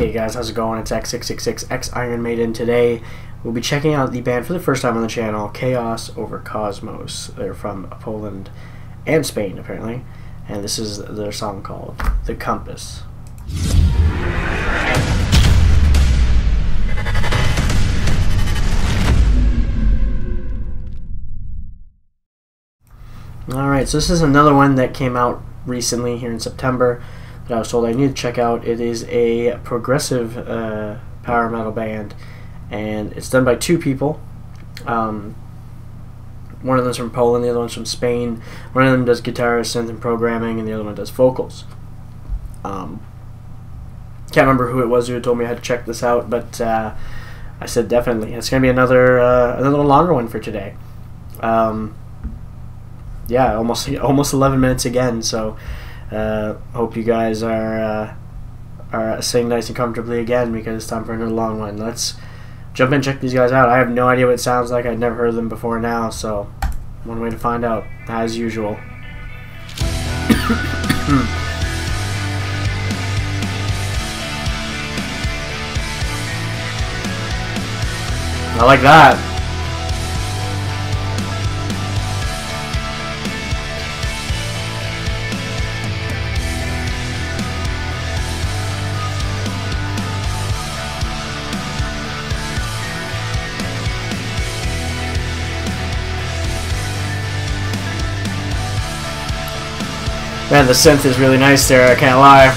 Hey guys, how's it going? It's X666X Iron Maiden. Today we'll be checking out the band for the first time on the channel, Chaos Over Cosmos. They're from Poland and Spain apparently, and this is their song called The Compass. Alright, so this is another one that came out recently here in September that I was told I need to check out. It is a progressive power metal band, and it's done by two people. One of them's from Poland, the other one's from Spain. One of them does guitar, synth, and programming, and the other one does vocals. Can't remember who it was who told me I had to check this out, but I said definitely. It's going to be another longer one for today. Yeah, almost 11 minutes again, so hope you guys are sitting nice and comfortably again, because it's time for another long one. Let's jump in and check these guys out. I have no idea what it sounds like. I've never heard of them before now, so one way to find out, as usual. I like that. Man, the synth is really nice there, I can't lie.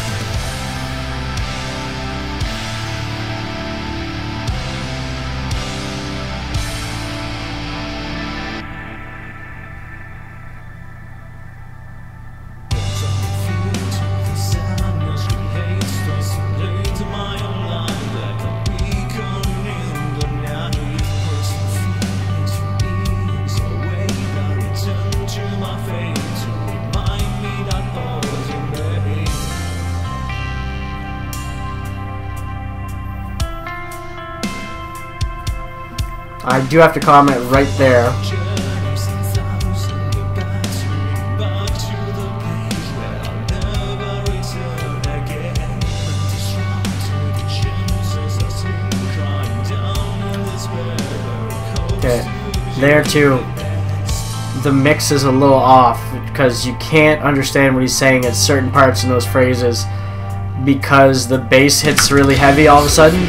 I do have to comment right there. Okay, there too. The mix is a little off because you can't understand what he's saying at certain parts in those phrases because the bass hits really heavy all of a sudden.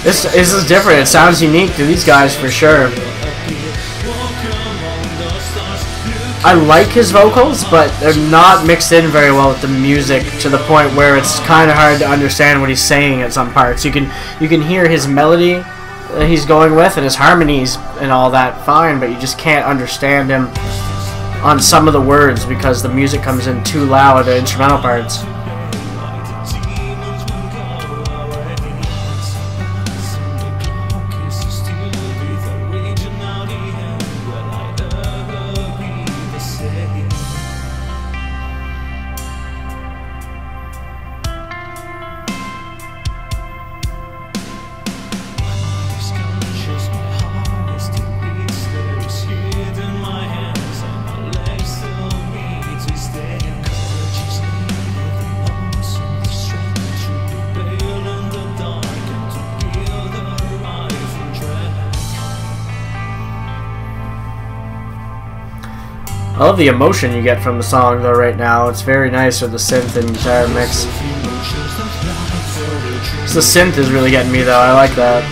This is different. It sounds unique to these guys for sure. I like his vocals, but they're not mixed in very well with the music to the point where it's kind of hard to understand what he's saying at some parts. You can hear his melody that he's going with and his harmonies and all that fine, but you just can't understand him on some of the words because the music comes in too loud, the instrumental parts. I love the emotion you get from the song though right now. It's very nice with the synth and guitar mix. The synth is really getting me though, I like that.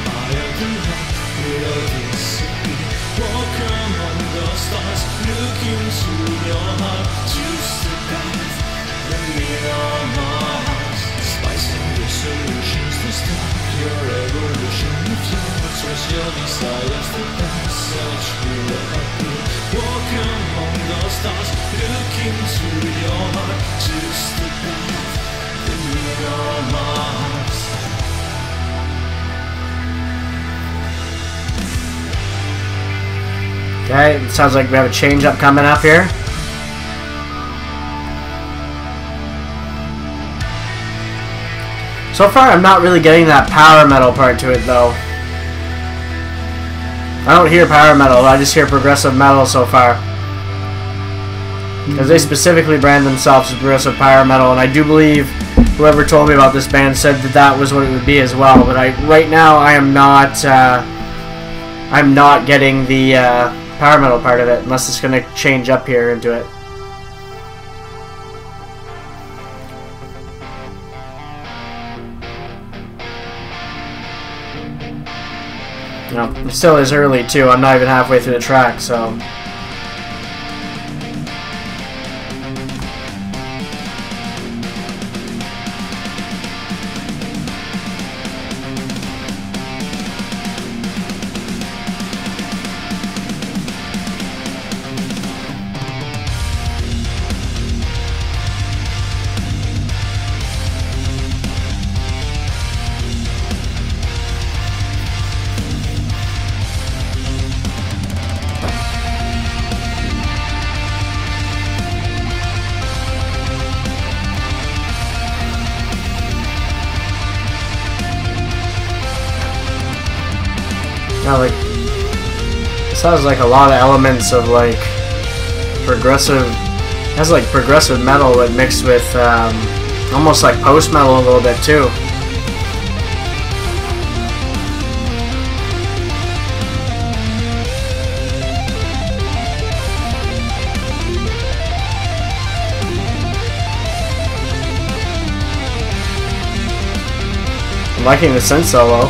Okay, it sounds like we have a change up coming up here. So far, I'm not really getting that power metal part to it, though. I don't hear power metal, I just hear progressive metal so far. Because they specifically brand themselves as progressive power metal, and I do believe whoever told me about this band said that that was what it would be as well. But right now, I'm not getting the power metal part of it, unless it's going to change up here into it. You know, it still is early too. I'm not even halfway through the track, so. Yeah, like, this has like a lot of elements of like progressive, it has like progressive metal that mixed with almost like post metal a little bit too. I'm liking the synth solo.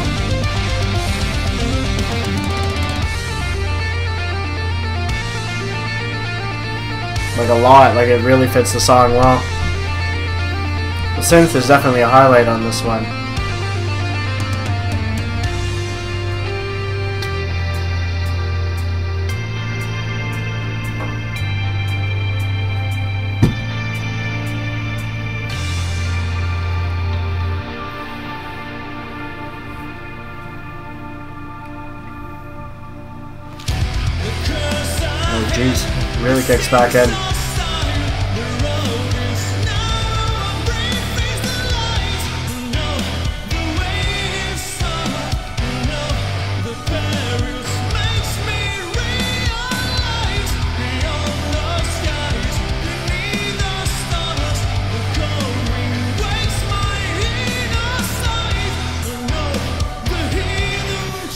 Like a lot, like it really fits the song well. The synth is definitely a highlight on this one. Oh jeez, really kicks back in.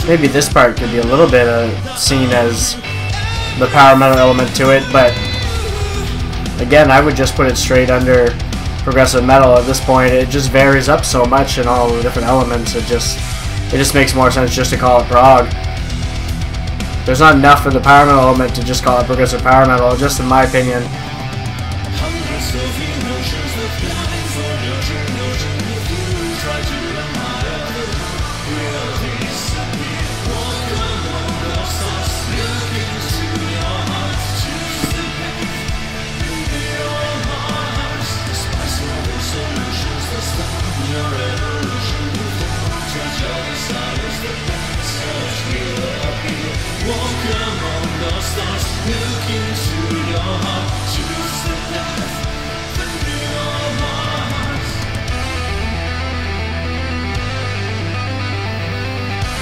Maybe this part could be a little bit seen as the power metal element to it, but again, I would just put it straight under progressive metal at this point. It just varies up so much in all the different elements. It just makes more sense just to call it prog. There's not enough of the power metal element to just call it progressive power metal, just in my opinion.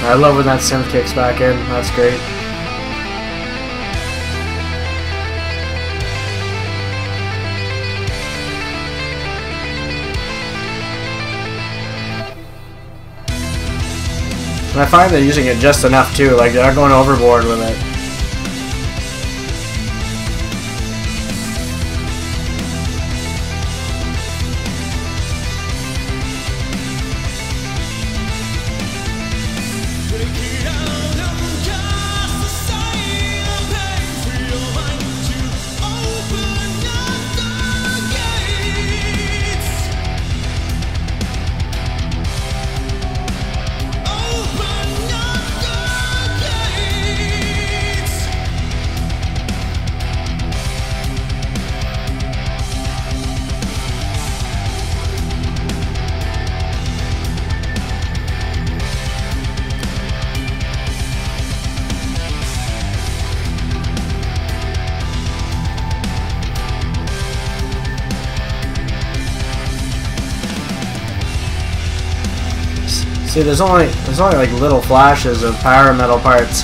I love when that synth kicks back in. That's great. And I find they're using it just enough too. Like, they're not going overboard with it. See, there's only like little flashes of power metal parts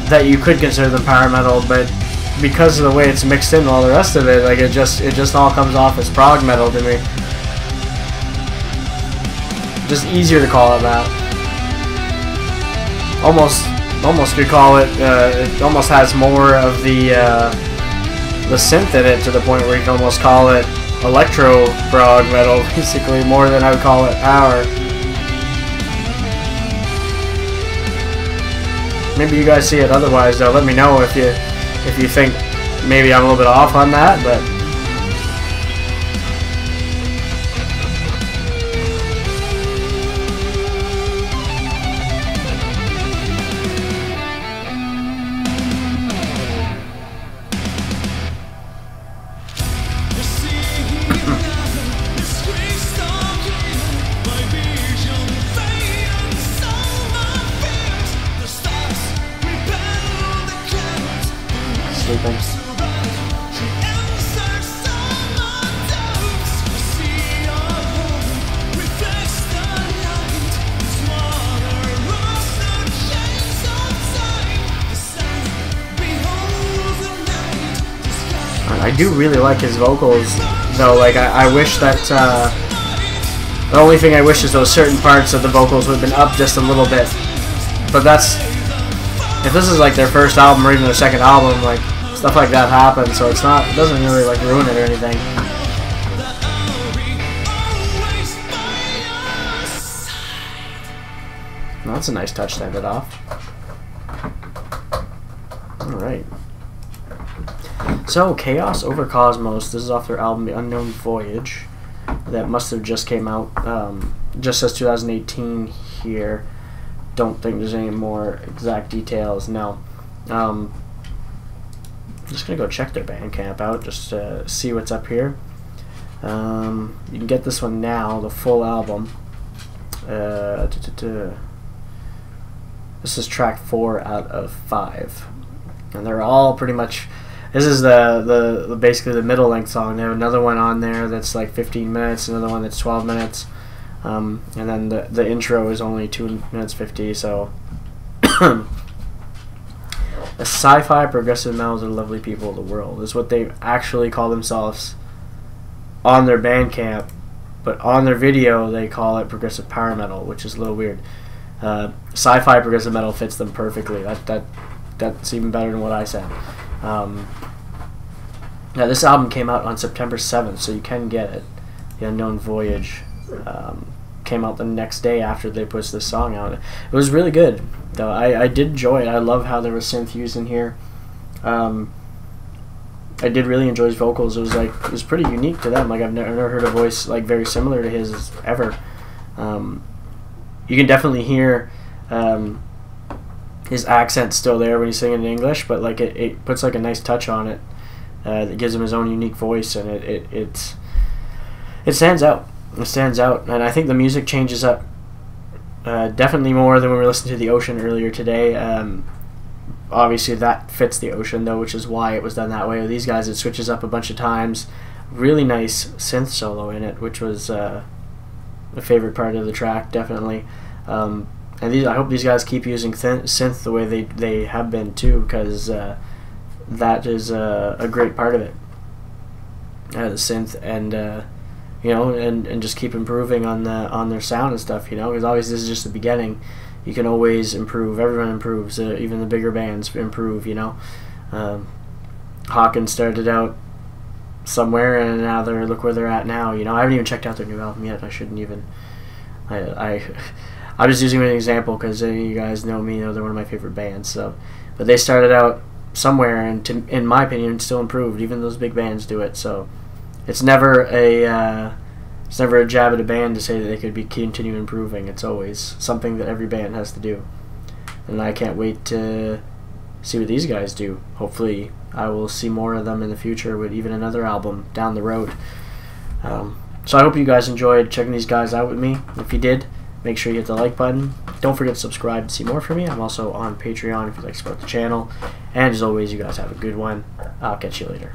that you could consider them power metal, but because of the way it's mixed in all the rest of it, like it just all comes off as prog metal to me. Just easier to call it that. Almost could call it. It almost has more of the synth in it, to the point where you can almost call it electro prog metal, basically, more than I would call it power. Maybe you guys see it otherwise, though. Let me know if you think maybe I'm a little bit off on that, but. I do really like his vocals, though. Like, I wish that, the only thing I wish is those certain parts of the vocals would have been up just a little bit. But that's, if this is like their first album or even their second album, like, stuff like that happens, so it doesn't really like ruin it or anything. Well, that's a nice touch to end it off. Alright. So, Chaos Over Cosmos, this is off their album The Unknown Voyage. That must have just came out, just says 2018 here. Don't think there's any more exact details, no. I'm just going to go check their Bandcamp out, just to see what's up here. You can get this one now, the full album. This is track 4 out of 5. And they're all pretty much... This is the basically the middle length song. They have another one on there that's like 15 minutes, another one that's 12 minutes, and then the intro is only 2 minutes 50. So, the sci-fi progressive metals are lovely people of the world is what they actually call themselves on their Bandcamp, but on their video they call it progressive power metal, which is a little weird. Sci-fi progressive metal fits them perfectly. That's even better than what I said. Now this album came out on September 7th, so you can get it. The Unknown Voyage came out the next day after they pushed this song out. It was really good, though. I did enjoy it. I love how there was synth used in here. I did really enjoy his vocals. It was pretty unique to them. Like I've never heard a voice like very similar to his ever. You can definitely hear his accent's still there when he's singing in English, but like it puts like a nice touch on it that gives him his own unique voice, and it stands out. It stands out, and I think the music changes up definitely more than when we were listening to The Ocean earlier today. Obviously that fits The Ocean though, which is why it was done that way. With these guys, it switches up a bunch of times. Really nice synth solo in it, which was a favorite part of the track, definitely. And I hope these guys keep using synth the way they have been too, because that is a great part of it. The synth, and you know, and just keep improving on their sound and stuff. You know, because obviously this is just the beginning. You can always improve. Everyone improves. Even the bigger bands improve. You know, Hawkins started out somewhere, and now look where they're at now. You know, I haven't even checked out their new album yet. I shouldn't even. I'm just using an example because you guys know me. You know they're one of my favorite bands. So, but they started out somewhere, and in my opinion, still improved. Even those big bands do it. So, it's never a jab at a band to say that they could continue improving. It's always something that every band has to do. And I can't wait to see what these guys do. Hopefully, I will see more of them in the future with even another album down the road. So I hope you guys enjoyed checking these guys out with me. If you did, make sure you hit the like button. Don't forget to subscribe to see more from me. I'm also on Patreon if you'd like to support the channel. And as always, you guys have a good one. I'll catch you later.